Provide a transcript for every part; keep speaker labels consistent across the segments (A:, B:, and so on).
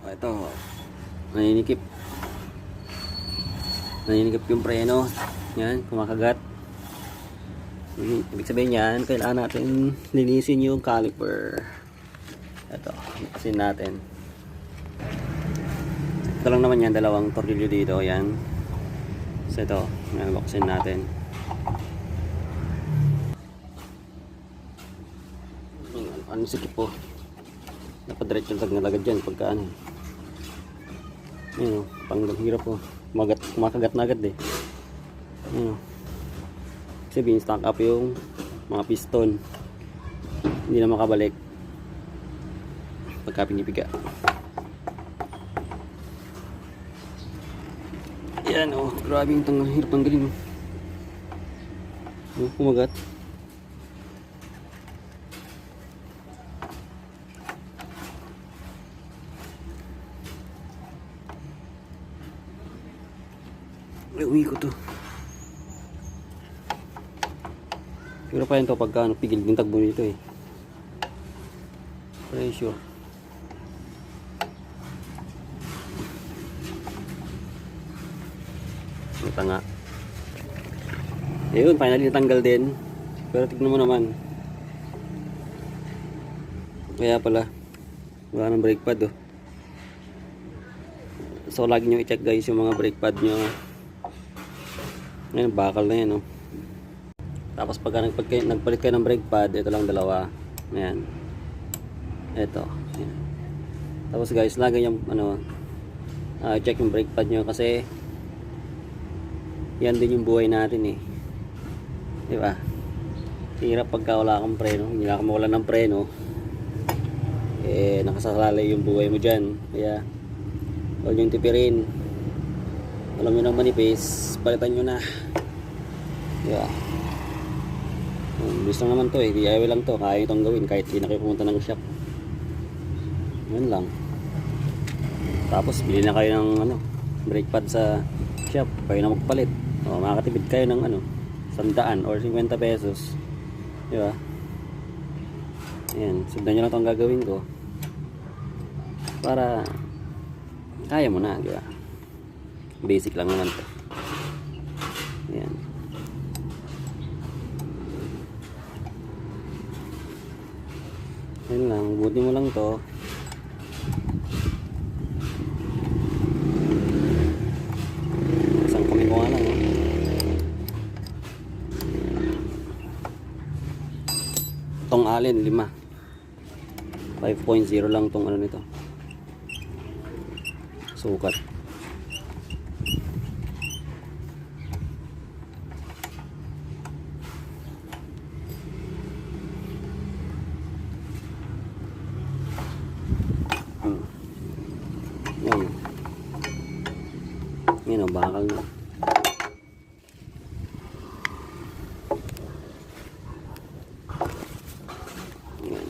A: Ito, naninikip yung preno. Yan, kumakagat. Ibig sabihin yan, kailangan natin linisin yung caliper. Ito, linisin natin. Ito lang naman yan, dalawang tornilyo dito. Yan. So ito, buksin natin. Ano sikip po? Napadiretso lang nalagad dyan pagka ano. Yun o, pang hirap po. Kumakagat na agad eh. Yun o. Sabihin, stack up yung mga piston. Hindi na makabalik pagka pinipiga. Yan o, grabe yung hirap tanggalin. Kumagat. Uwi ko to. Pero pa yun to pagka pigil yung tagbo nito eh. Pressure. Ito nga. Ayun, finally natanggal din. Pero tignan mo naman. Kaya pala wala ng brake pad oh. So lagi nyo i-check guys yung mga brake pad nyo. Ngayon, bakal na yan, oh. Tapos pagka nagpalit kayo ng brake pad, ito lang dalawa. Ayan. Ito. Ayan. Tapos guys, lagi yung check yung brake pad nyo kasi yan din yung buhay natin eh. Diba? Hirap pagka wala kang preno. Hindi na ka mawala ng preno. Eh, nakasalalay yung buhay mo dyan. Kaya, huwag yung tipirin. Alam nyo ng manipis, palitan nyo na. Yeah. Bilis lang naman to eh, DIY lang to. Kaya itong gawin kahit hindi na kayo pumunta ng shop. Yan lang. Tapos bili na kayo ng brake pad sa shop. Kayo na magpalit. O, makakatipid kayo ng 100 or 50 pesos. Diba? Ayan, sundan nyo lang itong gagawin ko. Para kaya mo na, diba? Basic lang naman to. Ayan. Ayan lang, buti mo lang to. Isang kami ko nga lang oh. Tong alin 5 5.0 lang tong nito. Sukat. Yan o, bakal na. Yan.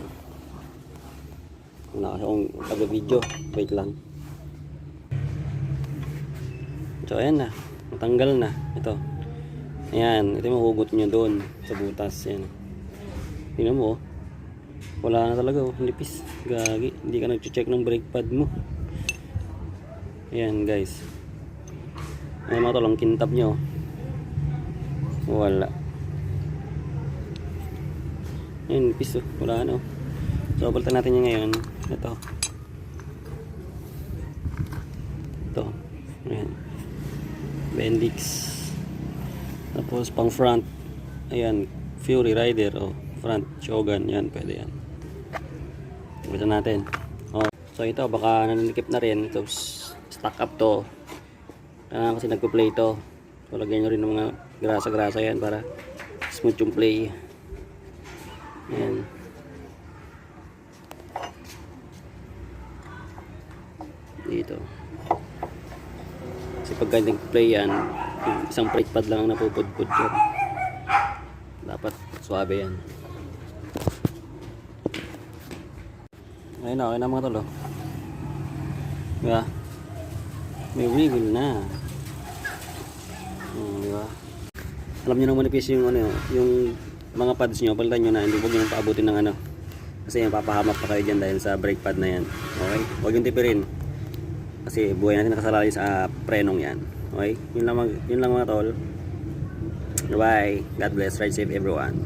A: Wala kasi akong taga-video. Wait lang. So, ayan na. Matanggal na. Ito. Ayan. Ito yung mahugot nyo doon sa butas. Yan. Tingnan mo, oh. Wala na talaga, oh. Nipis. Gagi. Hindi ka nag-check ng brake pad mo. Ayan, guys. Ay mga tolong kintab nyo. Wala. Ayan, piso. Wala ano. So, palitan natin yung ngayon. Ito. Ito. Ayan. Bendix. Tapos pang front. Ayan. Fury Rider. Oh, front. Shogun. Yan. Pwede yan. Palitan natin. Oh. So, ito. Baka naninikip na rin. Ito. Stack up to. Kasi nagpo-play ito. So lagyan nyo rin ng mga grasa-grasa yan para smooth yung play. Ayan. Dito. Kasi pag nag-play yan, isang brake pad lang ang napupudpud yan. Dapat suabe yan. Ayun, okay na mga tolo. Diba? May wiggle na. Diba? Alam nyo nang manipis yung yung mga pads nyo, palitan nyo na, hindi huwag nyo paabutin ng kasi papahamak pa kayo dyan dahil sa brake pad na yan. Okay? Huwag yung tipirin. Kasi buhay natin nakasalalay sa prenong yan. Okay? Yun lang mga tol. Bye. God bless. Ride safe everyone.